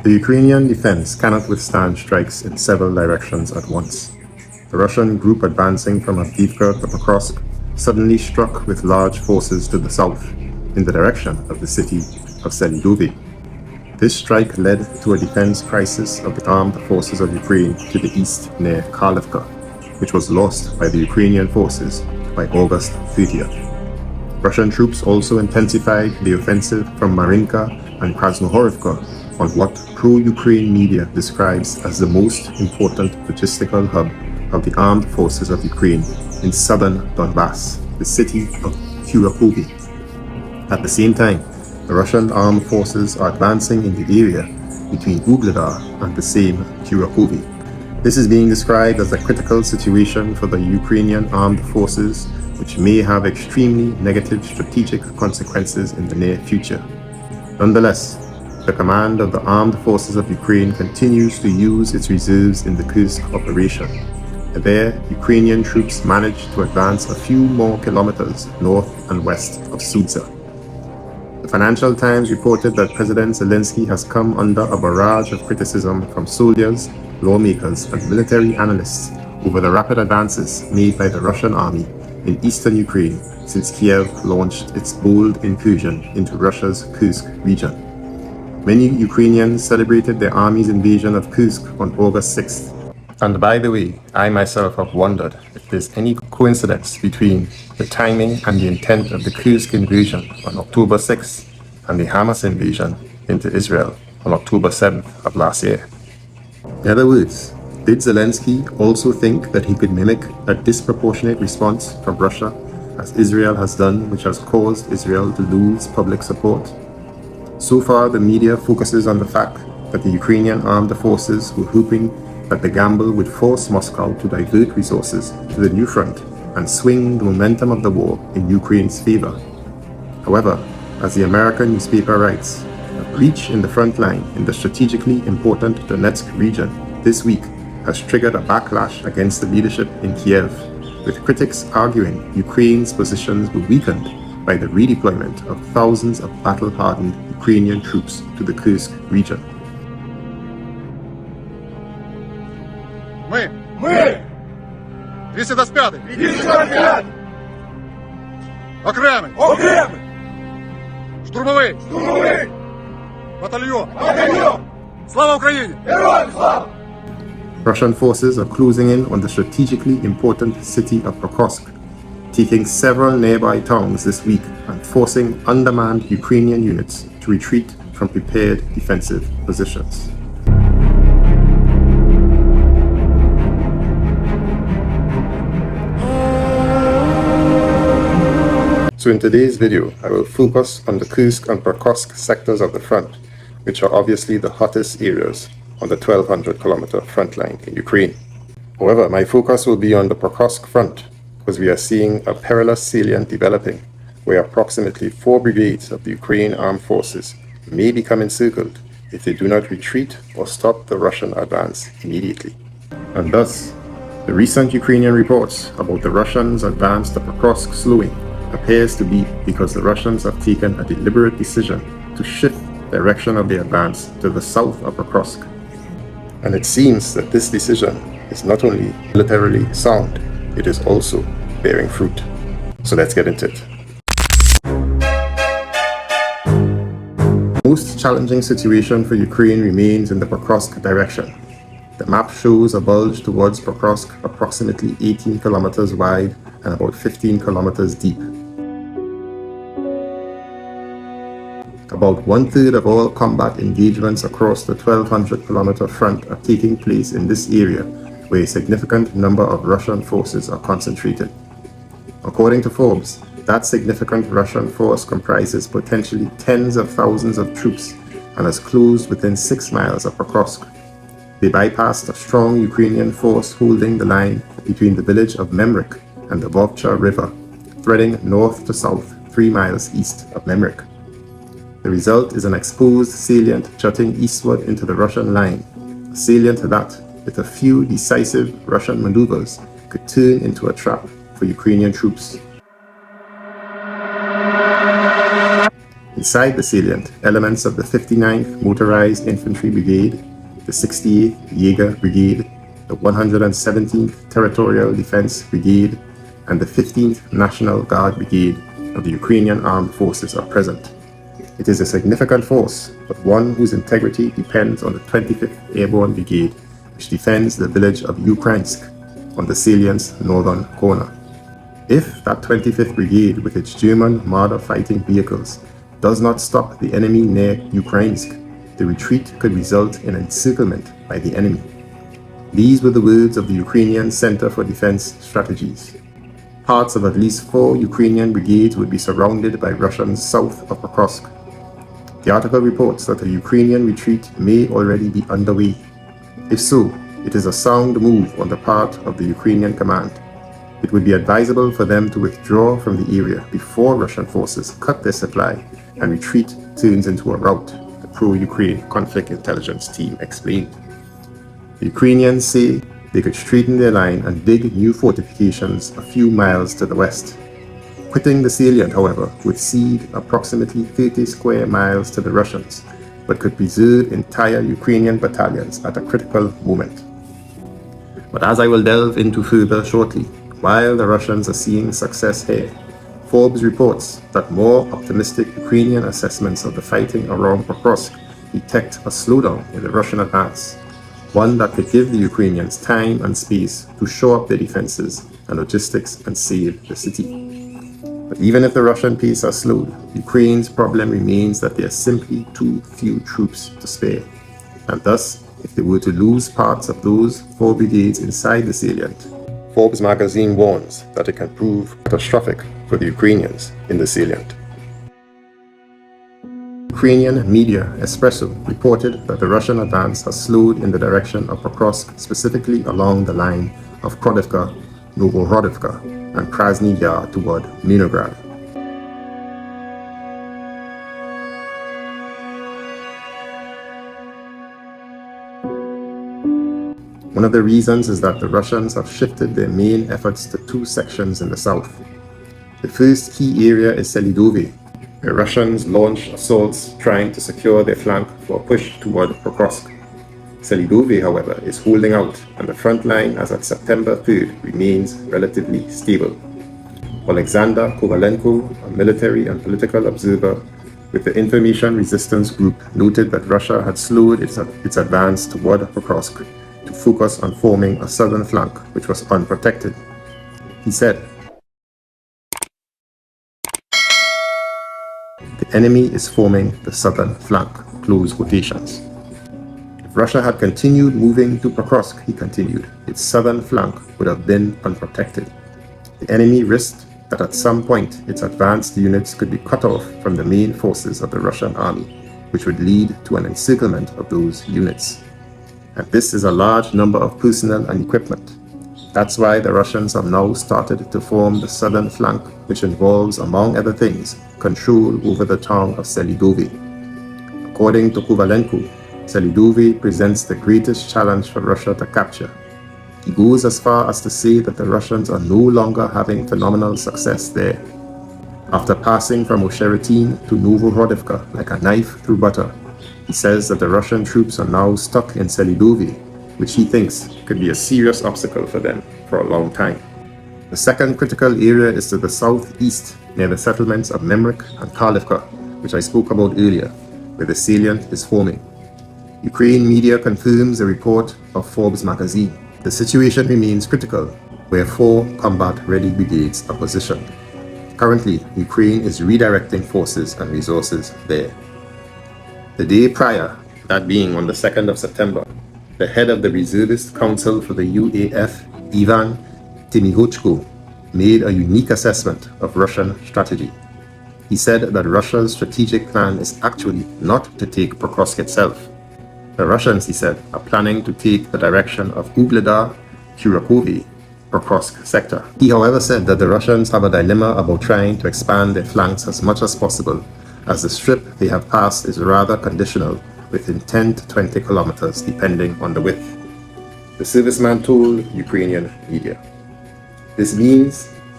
The Ukrainian defense cannot withstand strikes in several directions at once. The Russian group advancing from Avdiivka to Pokrovsk suddenly struck with large forces to the south, in the direction of the city of Selidovi. This strike led to a defense crisis of the armed forces of Ukraine to the east near Kharkivka, which was lost by the Ukrainian forces by August 30th. Russian troops also intensified the offensive from Marinka and Krasnohorivka on what pro-Ukraine media describes as the most important logistical hub of the armed forces of Ukraine in southern Donbass, the city of Kurakovi. At the same time, the Russian armed forces are advancing in the area between Ugledar and the same Kurakovi. This is being described as a critical situation for the Ukrainian armed forces, which may have extremely negative strategic consequences in the near future. Nonetheless, the command of the armed forces of Ukraine continues to use its reserves in the Kursk operation. There, Ukrainian troops managed to advance a few more kilometers north and west of Sudza. The Financial Times reported that President Zelensky has come under a barrage of criticism from soldiers, lawmakers, and military analysts over the rapid advances made by the Russian army in eastern Ukraine since Kiev launched its bold incursion into Russia's Kursk region. Many Ukrainians celebrated their army's invasion of Kursk on August 6th. And by the way, I myself have wondered if there's any coincidence between the timing and the intent of the Kursk invasion on October 6th and the Hamas invasion into Israel on October 7th of last year. In other words, did Zelensky also think that he could mimic a disproportionate response from Russia, as Israel has done, which has caused Israel to lose public support? So far, the media focuses on the fact that the Ukrainian armed forces were hoping that the gamble would force Moscow to divert resources to the new front and swing the momentum of the war in Ukraine's favor. However, as the American newspaper writes, a breach in the front line in the strategically important Donetsk region this week has triggered a backlash against the leadership in Kiev, with critics arguing Ukraine's positions were weakened by the redeployment of thousands of battle-hardened Ukrainian troops to the Kursk region. Мы 225-й! Окремий! Штурмовий! Батальйон! Слава Україні! Героям слава! Russian forces are closing in on the strategically important city of Pokrovsk, taking several nearby towns this week and forcing undermanned Ukrainian units to retreat from prepared defensive positions. So in today's video, I will focus on the Kursk and Pokrovsk sectors of the front, which are obviously the hottest areas on the 1,200-kilometer front line in Ukraine. However, my focus will be on the Pokrovsk front, because we are seeing a perilous salient developing, where approximately 4 brigades of the Ukrainian armed forces may become encircled if they do not retreat or stop the Russian advance immediately. And thus, the recent Ukrainian reports about the Russians' advance to Pokrovsk slowing appears to be because the Russians have taken a deliberate decision to shift the direction of the advance to the south of Pokrovsk. And it seems that this decision is not only militarily sound, it is also bearing fruit. So let's get into it. The most challenging situation for Ukraine remains in the Pokrovsk direction. The map shows a bulge towards Pokrovsk approximately 18 kilometers wide and about 15 kilometers deep. About 1/3 of all combat engagements across the 1,200-kilometer front are taking place in this area, where a significant number of Russian forces are concentrated. According to Forbes, that significant Russian force comprises potentially tens of thousands of troops and has closed within 6 miles of Pokrovsk. They bypassed a strong Ukrainian force holding the line between the village of Memrik and the Vovcha River, threading north to south 3 miles east of Memrik. The result is an exposed salient jutting eastward into the Russian line, a salient that, with a few decisive Russian maneuvers, could turn into a trap for Ukrainian troops. In Inside the salient, elements of the 59th Motorized Infantry Brigade, the 68th Jaeger Brigade, the 117th Territorial Defense Brigade, and the 15th National Guard Brigade of the Ukrainian Armed Forces are present. It is a significant force, but one whose integrity depends on the 25th Airborne Brigade, which defends the village of Ukrainsk on the salient's northern corner. If that 25th Brigade, with its German Marder fighting vehicles, does not stop the enemy near Ukrainsk, the retreat could result in encirclement by the enemy. These were the words of the Ukrainian Center for Defense Strategies. Parts of at least 4 Ukrainian brigades would be surrounded by Russians south of Pokrovsk. The article reports that a Ukrainian retreat may already be underway. If so, it is a sound move on the part of the Ukrainian command. It would be advisable for them to withdraw from the area before Russian forces cut their supply and retreat turns into a rout, the pro-Ukraine conflict intelligence team explained. The Ukrainians say they could straighten their line and dig new fortifications a few miles to the west. Quitting the salient, however, would cede approximately 30 square miles to the Russians, but could preserve entire Ukrainian battalions at a critical moment. But as I will delve into further shortly, while the Russians are seeing success here, Forbes reports that more optimistic Ukrainian assessments of the fighting around Pokrovsk detect a slowdown in the Russian advance, one that could give the Ukrainians time and space to shore up their defenses and logistics and save the city. But even if the Russian pace has slowed, Ukraine's problem remains that there are simply too few troops to spare. And thus, if they were to lose parts of those 4 brigades inside the salient, Forbes magazine warns that it can prove catastrophic for the Ukrainians in the salient. Ukrainian media Espresso reported that the Russian advance has slowed in the direction of Pokrovsk, specifically along the line of Krodivka, Novohrodivka, and Krasny Yar toward Leningrad. One of the reasons is that the Russians have shifted their main efforts to 2 sections in the south. The first key area is Selidove, where Russians launch assaults trying to secure their flank for a push toward Pokrovsk. Selidove, however, is holding out, and the front line as at September 3rd remains relatively stable. Alexander Kovalenko, a military and political observer with the Information Resistance Group, noted that Russia had slowed its advance toward Pokrovsk to focus on forming a southern flank which was unprotected. He said, "The enemy is forming the southern flank," close quotations. If Russia had continued moving to Pokrovsk, he continued, its southern flank would have been unprotected. The enemy risked that at some point its advanced units could be cut off from the main forces of the Russian army, which would lead to an encirclement of those units. And this is a large number of personnel and equipment. That's why the Russians have now started to form the southern flank, which involves, among other things, control over the town of Selidove. According to Kovalenko, Selidove presents the greatest challenge for Russia to capture. He goes as far as to say that the Russians are no longer having phenomenal success there. After passing from Osheretine to Novohrodivka like a knife through butter, he says that the Russian troops are now stuck in Selidove, which he thinks could be a serious obstacle for them for a long time. The second critical area is to the southeast, near the settlements of Memrik and Kharlivka, which I spoke about earlier, where the salient is forming. Ukraine media confirms the report of Forbes magazine. The situation remains critical, where 4 combat-ready brigades are positioned. Currently, Ukraine is redirecting forces and resources there. The day prior, that being on the 2nd of September, the head of the Reservist Council for the UAF, Ivan Timihochko, made a unique assessment of Russian strategy. He said that Russia's strategic plan is actually not to take Pokrovsk itself. The Russians, he said, are planning to take the direction of Ugledar, Kurakovo, Pokrovsk sector. He, however, said that the Russians have a dilemma about trying to expand their flanks as much as possible, as the strip they have passed is rather conditional, within 10 to 20 kilometers depending on the width. The serviceman told Ukrainian media, "This means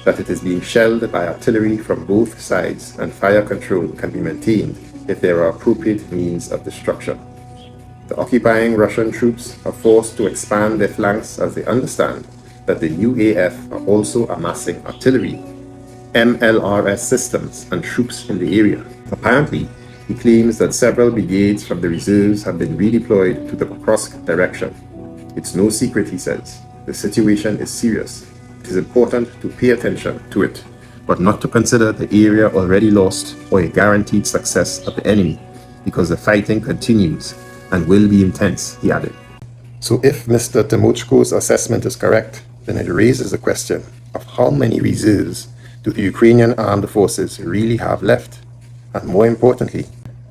that it is being shelled by artillery from both sides and fire control can be maintained if there are appropriate means of destruction. The occupying Russian troops are forced to expand their flanks as they understand that the UAF are also amassing artillery, MLRS systems, and troops in the area. Apparently, he claims that several brigades from the reserves have been redeployed to the Pokrovsk direction. It's no secret, he says. The situation is serious. It is important to pay attention to it, but not to consider the area already lost or a guaranteed success of the enemy, because the fighting continues and will be intense, he added. So if Mr. Timochko's assessment is correct, then it raises the question of how many reserves do the Ukrainian armed forces really have left? And more importantly,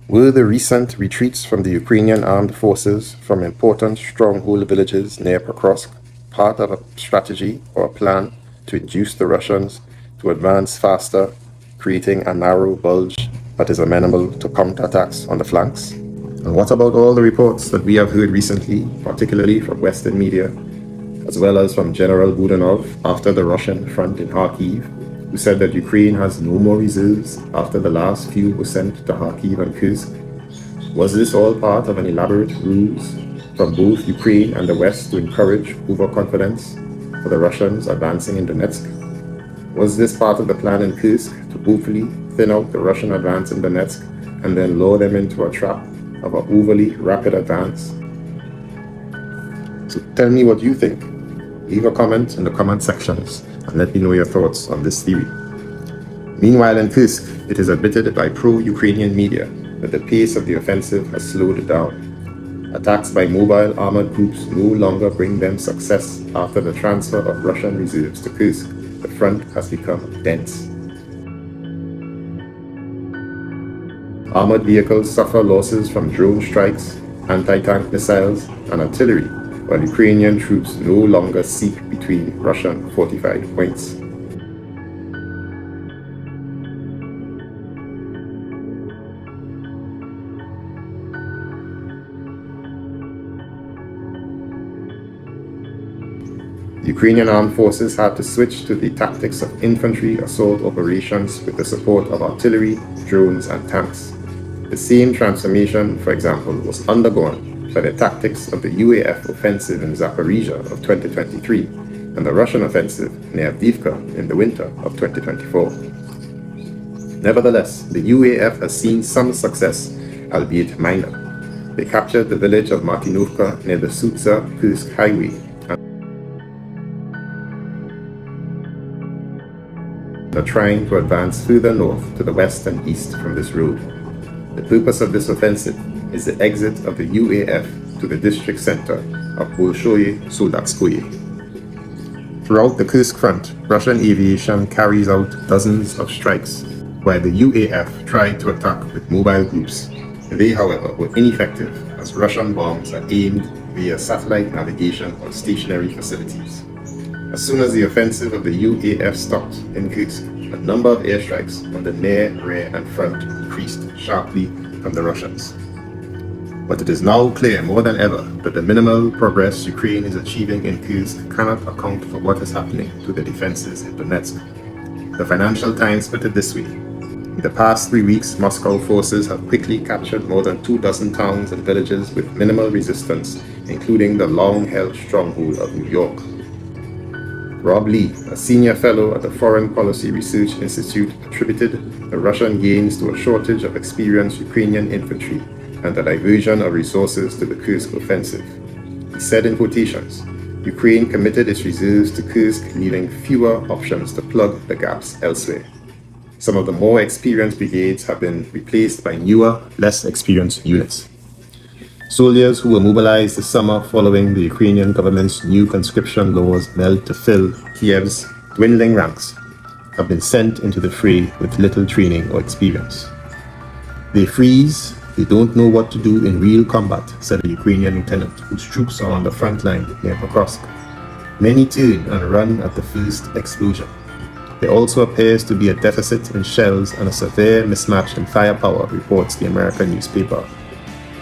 were the recent retreats from the Ukrainian armed forces from important stronghold villages near Pokrovsk part of a strategy or a plan to induce the Russians to advance faster, creating a narrow bulge that is amenable to counterattacks on the flanks? And what about all the reports that we have heard recently, particularly from Western media, as well as from General Budanov after the Russian front in Kharkiv, who said that Ukraine has no more reserves after the last few were sent to Kharkiv and Kursk? Was this all part of an elaborate ruse from both Ukraine and the West to encourage overconfidence for the Russians advancing in Donetsk? Was this part of the plan in Kursk to hopefully thin out the Russian advance in Donetsk and then lure them into a trap of an overly rapid advance? So tell me what you think. Leave a comment in the comment sections and let me know your thoughts on this theory. Meanwhile in Kursk, it is admitted by pro-Ukrainian media that the pace of the offensive has slowed down. Attacks by mobile armored groups no longer bring them success after the transfer of Russian reserves to Kursk. The front has become dense. Armored vehicles suffer losses from drone strikes, anti-tank missiles, and artillery, while Ukrainian troops no longer seek between Russian fortified points. The Ukrainian armed forces had to switch to the tactics of infantry assault operations with the support of artillery, drones, and tanks. The same transformation, for example, was undergone by the tactics of the UAF offensive in Zaporizhia of 2023 and the Russian offensive near Avdiivka in the winter of 2024. Nevertheless, the UAF has seen some success, albeit minor. They captured the village of Martinovka near the Sudzha-Kursk highway and are trying to advance further north to the west and east from this road. The purpose of this offensive is the exit of the UAF to the district center of Bolshoye-Soldatskoye. Throughout the Kursk front, Russian aviation carries out dozens of strikes, while the UAF tried to attack with mobile groups. They, however, were ineffective as Russian bombs are aimed via satellite navigation on stationary facilities. As soon as the offensive of the UAF stopped in Kursk, a number of airstrikes on the near, rear, and front increased sharply from the Russians. But it is now clear more than ever that the minimal progress Ukraine is achieving in Kursk cannot account for what is happening to the defenses in Donetsk. The Financial Times put it this way: in the past 3 weeks, Moscow forces have quickly captured more than 24 towns and villages with minimal resistance, including the long-held stronghold of New York. Rob Lee, a senior fellow at the Foreign Policy Research Institute, attributed the Russian gains to a shortage of experienced Ukrainian infantry and the diversion of resources to the Kursk offensive. He said in quotations, Ukraine committed its reserves to Kursk, leaving fewer options to plug the gaps elsewhere. Some of the more experienced brigades have been replaced by newer, less experienced units. Soldiers who were mobilized this summer following the Ukrainian government's new conscription laws meant to fill Kiev's dwindling ranks have been sent into the fray with little training or experience. They freeze, they don't know what to do in real combat, said a Ukrainian lieutenant whose troops are on the front line near Pokrovsk. Many turn and run at the first explosion. There also appears to be a deficit in shells and a severe mismatch in firepower, reports the American newspaper.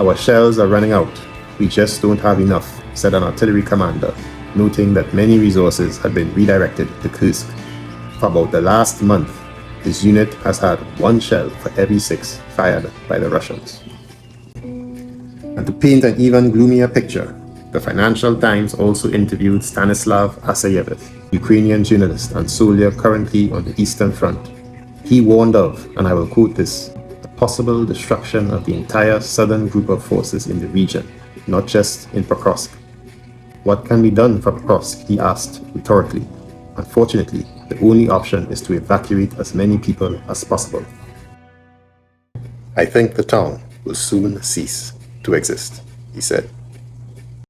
Our shells are running out. We just don't have enough, said an artillery commander, noting that many resources had been redirected to Kursk. For about the last month, his unit has had 1 shell for every 6 fired by the Russians. And to paint an even gloomier picture, the Financial Times also interviewed Stanislav Asayevich, Ukrainian journalist and soldier currently on the Eastern Front. He warned of, and I will quote this, the possible destruction of the entire southern group of forces in the region, not just in Pokrovsk. What can be done for Pokrovsk, he asked rhetorically. Unfortunately, the only option is to evacuate as many people as possible. I think the town will soon cease to exist, he said.